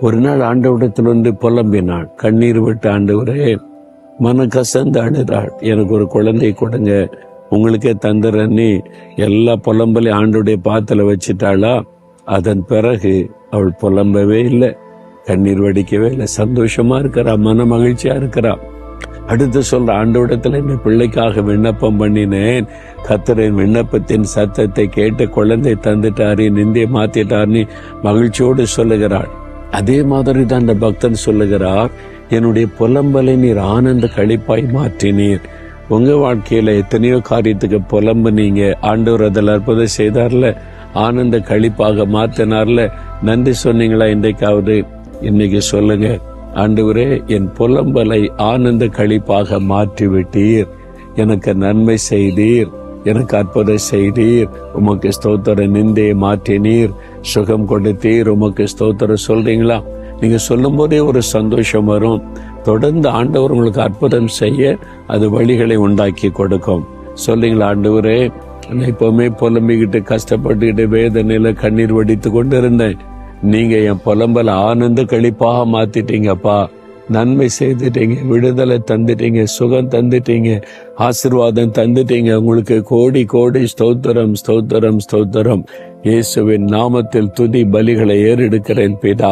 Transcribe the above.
ஒரு நாள் ஆண்டவரிடத்தில் வந்து புலம்பினாள், கண்ணீர் விட்டு, ஆண்டவரே மன கசந்து அழுதாள், எனக்கு ஒரு குழந்தை கொடுங்க, உங்களுக்கே தந்துறன்னு எல்லா புலம்பலையும் ஆண்டோடைய பாத்துல வச்சுட்டாளா. அதன் பிறகு அவள் புலம்பவே இல்லை, கண்ணீர் வடிக்கவே இல்லை, சந்தோஷமா இருக்கிறா, மன மகிழ்ச்சியா இருக்கிறா. அடுத்து சொல்ற, ஆண்டவரிடத்துல இந்த பிள்ளைக்காக விண்ணப்பம் பண்ணினேன், கர்த்தரின் விண்ணப்பத்தின் சத்தத்தை கேட்டு குழந்தை தந்துட்டாரு, நிந்தையை மாத்திட்டாருன்னு மகிழ்ச்சியோடு சொல்லுகிறாள். அதே மாதிரி தான் அந்த பக்தன் சொல்லுகிறார், என்னுடைய புலம்பலை நீர் ஆனந்த களிப்பாய் மாற்றினீர். உங்க வாழ்க்கையில எத்தனையோ காரியத்துக்கு புலம்புனீங்க, ஆண்டவர் அதில் அற்புதம் செய்தார்ல, ஆனந்த களிப்பாக மாத்தினார்ல, நன்றி சொன்னீங்களா? இன்றைக்காவது இன்னைக்கு சொல்லுங்க, ஆண்டவரே என் புலம்பலை ஆனந்த களிப்பாக மாற்றி விட்டீர், எனக்கு நன்மை செய்தீர், எனக்கு அற்புதம் செய்தீர், உமக்கு ஸ்தோத்திர, நிந்தையை மாற்றினீர், சுகம் கொடுத்தீர், உமக்கு ஸ்தோத்திரம் சொல்றீங்களா? நீங்க சொல்லும் போதே ஒரு சந்தோஷம் வரும். தொடர்ந்து ஆண்டவர் உங்களுக்கு அற்புதம் செய்ய அது வழிகளை உண்டாக்கி கொடுக்கும். சொல்றீங்களா, ஆண்டவரே நான் இப்பவுமே புலம்பிக்கிட்டு கஷ்டப்பட்டுக்கிட்டு வேதனையில கண்ணீர் வடித்து கொண்டு இருந்தேன், நீங்க என் புலம்பல ஆனந்த களிப்பாக மாத்திட்டீங்கப்பா, நன்மை செய்துட்டீங்க, விடுதலை தந்துட்டீங்க, சுகம் தந்துட்டீங்க, ஆசீர்வாதம் தந்துட்டீங்க, உங்களுக்கு கோடி கோடி ஸ்தோத்திரம், ஸ்தோத்திரம், ஸ்தோத்திரம். இயேசுவின் நாமத்தில் துதி பலிகளை ஏறெடுக்கிறேன் பிதா.